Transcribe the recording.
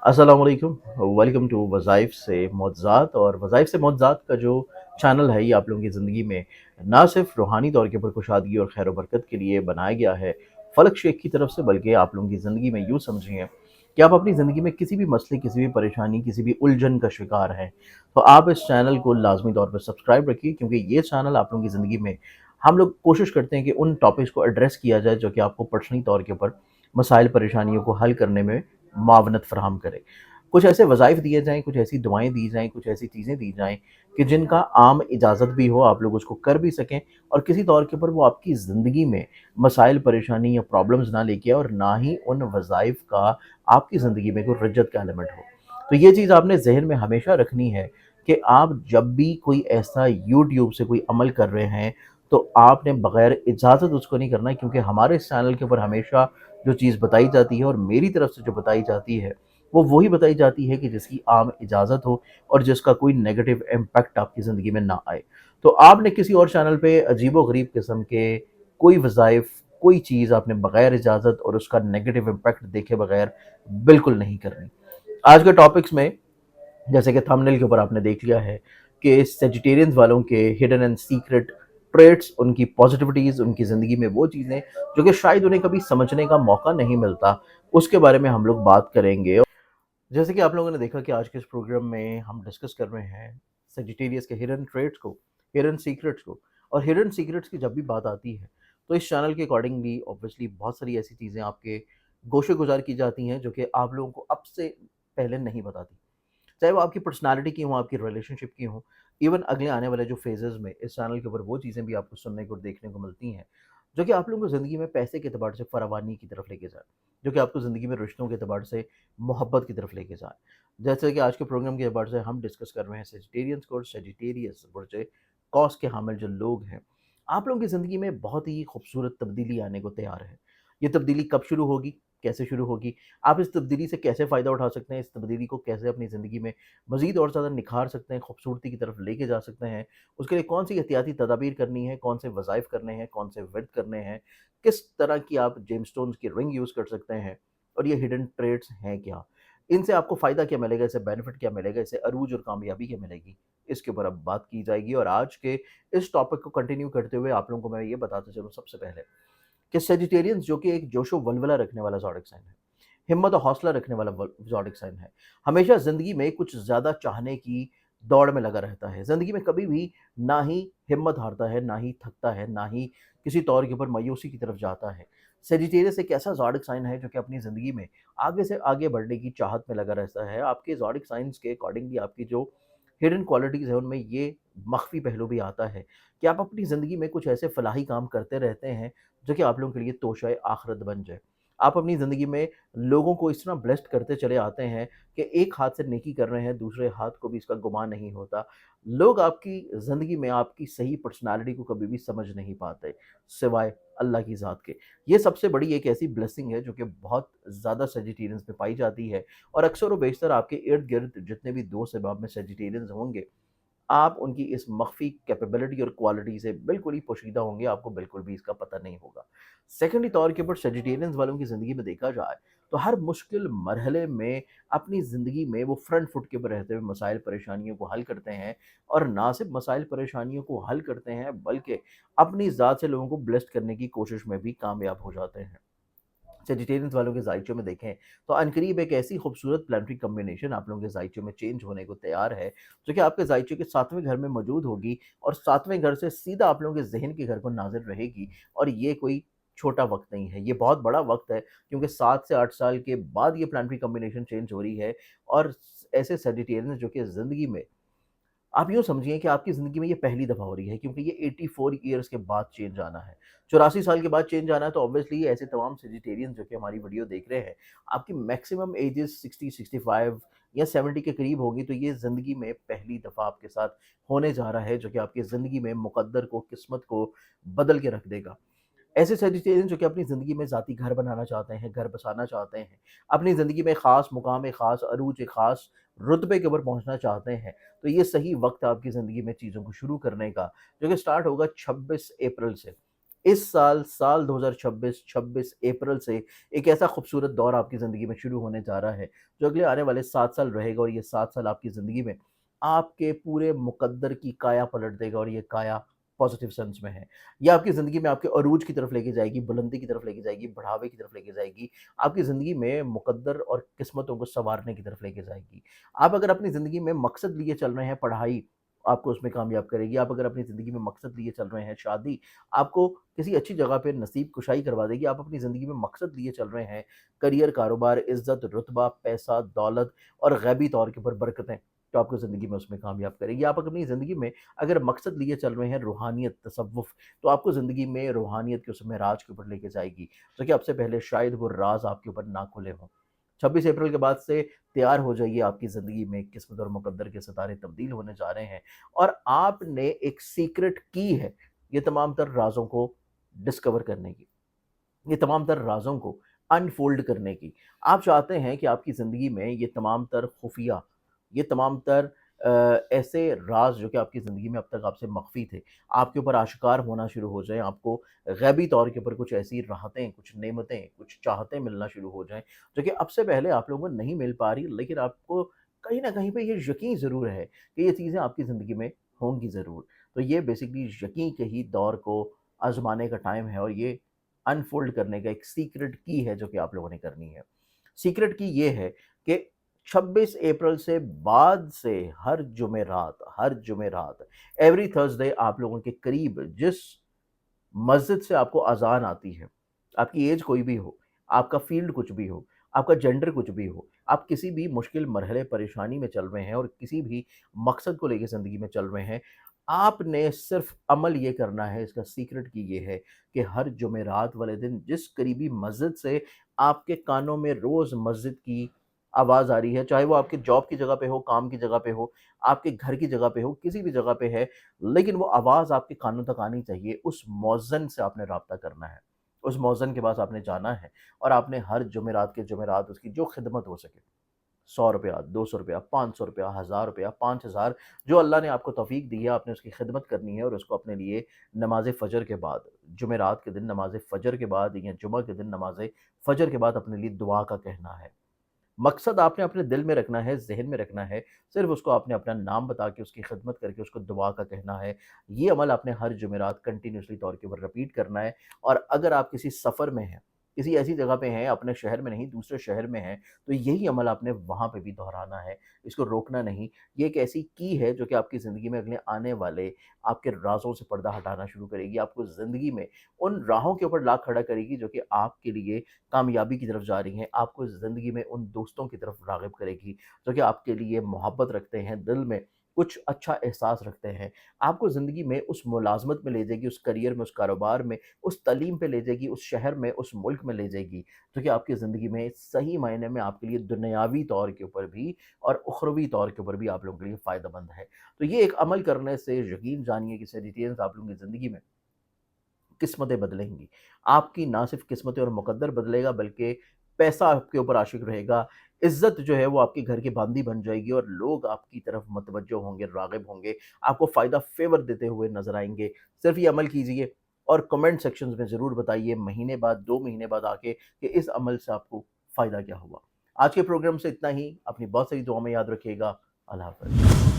अस्सलाम वालेकुम। Welcome to वज़ाइफ से मुअज़्ज़ात। और वज़ाइफ से मुअज़्ज़ात का जो चैनल है, ये आप लोगों की ज़िंदगी में ना सिर्फ रूहानी तौर के ऊपर खुशहादगी और खैर बरकत के लिए बनाया गया है फ़लक शेख की तरफ से, बल्कि आप लोगों की ज़िंदगी में यूँ समझिए कि आप अपनी ज़िंदगी में किसी भी मसले, किसी भी परेशानी, किसी भी उलझन का शिकार हैं, तो आप इस चैनल को लाज़मी तौर पर सब्सक्राइब रखिए, क्योंकि ये चैनल आप लोगों की ज़िंदगी में हम लोग कोशिश करते हैं कि उन टॉपिक्स को एड्रेस किया जाए जो कि आपको पर्सनली तौर के ऊपर मसाइल परेशानियों को हल करने में मावनत फ़राहम करे। कुछ ऐसे वज़ाइफ दिए जाएँ, कुछ ऐसी दुआएँ दी जाएँ, कुछ ऐसी चीज़ें दी जाएँ कि जिनका आम इजाज़त भी हो, आप लोग उसको कर भी सकें और किसी तौर के ऊपर वो आपकी ज़िंदगी में मसाइल, परेशानी या प्रॉब्लम्स ना लेके आए, और ना ही उन वज़ाइफ का आपकी ज़िंदगी में कोई रज्जत का एलिमेंट हो। तो ये चीज़ आपने ज़हन में हमेशा रखनी है कि आप जब भी कोई ऐसा यूट्यूब से कोई अमल कर रहे हैं, तो आपने बग़ैर इजाज़त उसको नहीं करना है, क्योंकि हमारे इस चैनल के ऊपर हमेशा जो चीज़ बताई जाती है और मेरी तरफ से जो बताई जाती है, वो वही बताई जाती है कि जिसकी आम इजाज़त हो और जिसका कोई नेगेटिव इम्पैक्ट आपकी ज़िंदगी में ना आए। तो आपने किसी और चैनल पे अजीबो-गरीब किस्म के कोई वज़ाइफ, कोई चीज़ आपने बग़ैर इजाज़त और उसका नेगेटिव इम्पैक्ट देखे बग़ैर बिल्कुल नहीं करनी। आज के टॉपिक्स में, जैसे कि थंबनेल के ऊपर आपने देख लिया है, कि सेजिटेरियंस वालों के हिडन एंड सीक्रेट ट्रेट्स, उनकी पॉजिटिविटीज़, उनकी ज़िंदगी में वो चीज़ें जो कि शायद उन्हें कभी समझने का मौका नहीं मिलता, उसके बारे में हम लोग बात करेंगे। जैसे कि आप लोगों ने देखा कि आज के इस प्रोग्राम में हम डिस्कस कर रहे हैं सेजिटेरियस के हिडन ट्रेट्स को, हिडन सीक्रेट्स को। और हिडन सीक्रेट्स की जब भी बात आती है, तो इस चैनल के अकॉर्डिंगली ऑब्वियसली बहुत सारी ऐसी चीज़ें आपके गोशे गुजार की जाती हैं जो कि आप लोगों को अब से पहले नहीं बताती, चाहे वो आपकी पर्सनालिटी की हों, आपकी रिलेशनशिप की हों, इवन अगले आने वाले जो फेजेस में इस चैनल के ऊपर वो चीज़ें भी आपको सुनने को, देखने को मिलती हैं, जो कि आप लोगों को ज़िंदगी में पैसे के एतबार से फरावानी की तरफ लेके जाए, जो कि आपको ज़िंदगी में रिश्तों के एतबार से मोहब्बत की तरफ लेके जाए। जैसे कि आज के प्रोग्राम के एतबार से हम डिस्कस कर रहे हैं सेजिटेरियंस को, और सेजिटेरियस बुर्ज कॉस के हामिल जो लोग हैं, आप लोगों की ज़िंदगी में बहुत ही खूबसूरत तब्दीली आने को तैयार है। ये तब्दीली कब शुरू होगी, कैसे शुरू होगी, आप इस तब्दीली से कैसे फ़ायदा उठा सकते हैं, इस तब्दीली को कैसे अपनी ज़िंदगी में मज़ीद और ज़्यादा निखार सकते हैं, खूबसूरती की तरफ लेके जा सकते हैं, उसके लिए कौन-सी एहतियाती तदाबीर करनी है, कौन से वज़ाइफ करने हैं, कौन से विर्द करने हैं, किस तरह की आप जेमस्टोन्स की रिंग यूज़ कर सकते हैं, और ये हिडन ट्रेड्स हैं क्या? इनसे आपको फ़ायदा क्या मिलेगा, इससे बेनिफिट क्या मिलेगा, इससे अरूज और कामयाबी क्या मिलेगी? इसके ऊपर अब बात की जाएगी। और आज के इस टॉपिक को कंटिन्यू करते हुए आप लोगों को मैं ये बताता चलूँ सबसे पहले कि सेजिटेरियंस, जो कि एक जोशो वल्वला रखने वाला ज़ोडिक साइन है, हिम्मत और हौसला रखने वाला ज़ोडिक साइन है, हमेशा ज़िंदगी में कुछ ज़्यादा चाहने की दौड़ में लगा रहता है। ज़िंदगी में कभी भी ना ही हिम्मत हारता है, ना ही थकता है, ना ही किसी तौर के ऊपर मायूसी की तरफ जाता है। सेजिटेरियस एक ऐसा ज़ोडिक साइन है जो कि अपनी ज़िंदगी में आगे से आगे बढ़ने की चाहत में लगा रहता है। आपके ज़ोडिक साइन्स के अकॉर्डिंगली आपकी जो हिडन क्वालिटीज़ है, उनमें ये मख्फ़ी पहलू भी आता है कि आप अपनी ज़िंदगी में कुछ ऐसे फलाही काम करते रहते हैं जो कि आप लोगों के लिए तोशा आखिरत बन जाए। आप अपनी ज़िंदगी में लोगों को इस तरह ब्लेस्ड करते चले आते हैं कि एक हाथ से नेकी कर रहे हैं, दूसरे हाथ को भी इसका गुमान नहीं होता। लोग आपकी ज़िंदगी में आपकी सही पर्सनैलिटी को कभी भी समझ नहीं पाते, सिवाय अल्लाह की ज़ात के। ये सबसे बड़ी एक ऐसी ब्लेसिंग है जो कि बहुत ज़्यादा सेजिटेरियंस में पाई जाती है, और अक्सर व बेशतर आपके इर्द-गिर्द जितने भी दोस्त अहबाब में सेजिटेरियंस होंगे, आप उनकी इस मख्फ़ी कैपेबिलिटी और क्वालिटी से बिल्कुल ही पोशीदा होंगे, आपको बिल्कुल भी इसका पता नहीं होगा। सेकेंडरी तौर के ऊपर सेजिटेरियंस वालों की ज़िंदगी में देखा जाए, तो हर मुश्किल मरहले में अपनी ज़िंदगी में वो फ्रंट फुट के ऊपर रहते हुए मसाइल परेशानियों को हल करते हैं, और ना सिर्फ मसाइल परेशानियों को हल करते हैं, बल्कि अपनी ज़ात से लोगों को ब्लेस्ड करने की कोशिश में भी कामयाब हो जाते हैं। वेजिटेरियंस वालों के ज़ायक़े में देखें, तो अनकरीब एक ऐसी खूबसूरत प्लानिटरी कॉम्बिनेशन आप लोगों के ज़ायक़े में चेंज होने को तैयार है, जो कि आपके ज़ायक़े के 7वें घर में मौजूद होगी, और 7वें घर से सीधा आप लोगों के ज़हन के घर पर नाज़िल रहेगी। और ये कोई छोटा वक़्त नहीं है, ये बहुत बड़ा वक़्त है, क्योंकि 7 से 8 साल के बाद ये प्लानिटरी कॉम्बिनेशन चेंज हो रही है। और ऐसे सेजिटेरियंस जो कि ज़िंदगी में, आप यूँ समझिए कि आपकी ज़िंदगी में ये पहली दफ़ा हो रही है, क्योंकि ये 84 ईयर्स के बाद चेंज आना है। 84 साल के बाद चेंज आना है, तो ऑब्वियसली ऐसे तमाम वेजिटेरियन जो कि हमारी वीडियो देख रहे हैं, आपकी मैक्सिमम एजेस 60, 65 या 70 के करीब होगी, तो ये ज़िंदगी में पहली दफ़ा आपके साथ होने जा रहा है, जो कि आपकी ज़िंदगी में मुक़द्दर को, किस्मत को बदल के रख देगा। ऐसे सेजिटेरियन जो कि अपनी ज़िंदगी में ज़ाती घर बनाना चाहते हैं, घर बसाना चाहते हैं, अपनी ज़िंदगी में एक ख़ास मुकाम, एक ख़ास अरूज, एक ख़ास रुतबे के ऊपर पहुँचना चाहते हैं, तो ये सही वक़्त है आपकी ज़िंदगी में चीज़ों को शुरू करने का, जो कि स्टार्ट होगा 26 अप्रैल से। इस साल 2026 26 अप्रैल से एक ऐसा खूबसूरत दौर आपकी ज़िंदगी में शुरू होने जा रहा है, जो अगले आने वाले 7 साल रहेगा, और ये 7 साल आपकी ज़िंदगी में आपके पूरे मुक़द्दर की काया पलट देगा, और ये काया पॉज़िटिव सेंस में है। ये आपकी ज़िंदगी में आपके अरूज की तरफ लेके जाएगी, बुलंदी की तरफ लेके जाएगी, बढ़ावे की तरफ लेके जाएगी। आपकी ज़िंदगी में मुक़द्दर और किस्मतों को सँवारने की तरफ लेके जाएगी। आप अगर अपनी ज़िंदगी में मकसद लिए चल रहे हैं पढ़ाई, आपको उसमें कामयाब करेगी। आप अगर अपनी ज़िंदगी में मकसद लिए चल रहे हैं शादी, आपको किसी अच्छी जगह पे नसीब कुशाई करवा देगी। आप अपनी ज़िंदगी में मकसद लिए चल रहे हैं करियर, कारोबार, इज़्ज़त, रुतबा, पैसा, दौलत और ग़ैबी तौर के ऊपर बरकतें, तो आपको ज़िंदगी में उसमें कामयाब करेगी। आप अपनी ज़िंदगी में अगर मकसद लिए चल रहे हैं रूहानियत, तसव्वुफ़, तो आपको ज़िंदगी में रूहानियत के उस मेराज के ऊपर लेके जाएगी, जो कि अब से पहले शायद वो राज़ आपके ऊपर ना खुले हों। 26 अप्रैल के बाद से तैयार हो जाइए, आपकी ज़िंदगी में किस्मत और मुक़द्दर के सितारे तब्दील होने जा रहे हैं, और आपने एक सीक्रेट की है ये तमाम तर राज़ों को डिस्कवर करने की, ये तमाम तर राज़ों को अनफ़ोल्ड करने की। आप चाहते हैं कि आपकी ज़िंदगी में ये तमाम तर खुफ़िया, ये तमाम तर ऐसे राज़ जो कि आपकी ज़िंदगी में अब तक आपसे मख़फ़ी थे, आपके ऊपर आश्कार होना शुरू हो जाएँ। आपको ग़ैबी तौर के ऊपर कुछ ऐसी राहतें, कुछ नेमतें, कुछ चाहतें मिलना शुरू हो जाएँ, जो कि अब से पहले आप लोगों को नहीं मिल पा रही, लेकिन आपको कहीं न कहीं पे ये यकीन ज़रूर है कि ये चीज़ें आपकी ज़िंदगी में होंगी ज़रूर। तो ये बेसिकली यकीन के ही दौर को आज़माने का टाइम है, और ये अनफ़ोल्ड करने का एक सीक्रेट की है जो कि आप लोगों ने करनी है। सीक्रेट की ये है कि 26 अप्रैल से बाद से हर जुमेरात, एवरी थर्सडे आप लोगों के करीब जिस मस्जिद से आपको अज़ान आती है, आपकी एज कोई भी हो, आपका फ़ील्ड कुछ भी हो, आपका जेंडर कुछ भी हो, आप किसी भी मुश्किल मरहले परेशानी में चल रहे हैं और किसी भी मकसद को लेके ज़िंदगी में चल रहे हैं, आपने सिर्फ़ अमल ये करना है, इसका सीक्रेट की ये है कि हर जुमेरात वाले दिन जिस करीबी मस्जिद से आपके कानों में रोज़ मस्जिद की आवाज़ आ रही है, चाहे वो आपकी जॉब की जगह पे हो, काम की जगह पे हो, आपके घर की जगह पे हो, किसी भी जगह पे है, लेकिन वो आवाज़ आपके कानों तक आनी चाहिए, उस मौज़्ज़िन से आपने राब्ता करना है। उस मौज़्ज़िन के पास आपने जाना है, और आपने हर जुमेरात के जुमेरात उसकी जो खिदमत हो सके, ₹100, ₹200, ₹500, ₹1000, 5000, जो अल्लाह ने आपको तौफ़ीक दी है, आपने उसकी खिदमत करनी है, और उसको अपने लिए नमाज़ फ़जर के बाद, जुमेरात के दिन नमाज़ फ़जर के बाद या जुमा के दिन नमाज़ फ़जर के बाद अपने लिए दुआ का कहना है। मकसद आपने अपने दिल में रखना है, ज़हन में रखना है, सिर्फ़ उसको आपने अपना नाम बता के उसकी खिदमत करके उसको दुआ का कहना है। ये अमल आपने हर जुमेरात कंटिन्यूअसली तौर के ऊपर रिपीट करना है, और अगर आप किसी सफ़र में हैं, किसी ऐसी जगह पे हैं, अपने शहर में नहीं, दूसरे शहर में हैं, तो यही अमल आपने वहाँ पे भी दोहराना है, इसको रोकना नहीं। ये एक ऐसी की है जो कि आपकी ज़िंदगी में अगले आने वाले आपके राज़ों से पर्दा हटाना शुरू करेगी, आपको ज़िंदगी में उन राहों के ऊपर ला खड़ा करेगी जो कि आपके लिए कामयाबी की तरफ जा रही हैं, आपको ज़िंदगी में उन दोस्तों की तरफ राग़िब करेगी, जो कि आपके लिए मोहब्बत रखते हैं, दिल में कुछ अच्छा एहसास रखते हैं। आपको ज़िंदगी में उस मुलाज़मत में ले जाएगी, उस करियर में, उस कारोबार में, उस तालीम पे ले जाएगी, उस शहर में, उस मुल्क में ले जाएगी, जो कि आपकी ज़िंदगी में सही मायने में आपके लिए दुनियावी तौर के ऊपर भी और उखरवी तौर के ऊपर भी आप लोगों के लिए फ़ायदेमंद है। तो ये एक अमल करने से यकीन जानिए कि सारी चीज़ें आप लोगों की ज़िंदगी में किस्मतें बदलेंगी। आपकी ना सिर्फ़ किस्मतें और मुक़द्दर बदलेगा, बल्कि पैसा आपके ऊपर आशिक रहेगा, इज़्ज़त जो है वो आपके घर की बांदी बन जाएगी, और लोग आपकी तरफ मतवज्जो होंगे, राग़िब होंगे, आपको फ़ायदा फ़ेवर देते हुए नज़र आएँगे। सिर्फ़ ये अमल कीजिए, और कमेंट सेक्शंस में ज़रूर बताइए महीने बाद, 2 महीने बाद आके, कि इस अमल से आपको फ़ायदा क्या हुआ। आज के प्रोग्राम से इतना ही, अपनी बहुत सारी दुआ में याद रखिएगा। अल्लाह हाफ़िज़।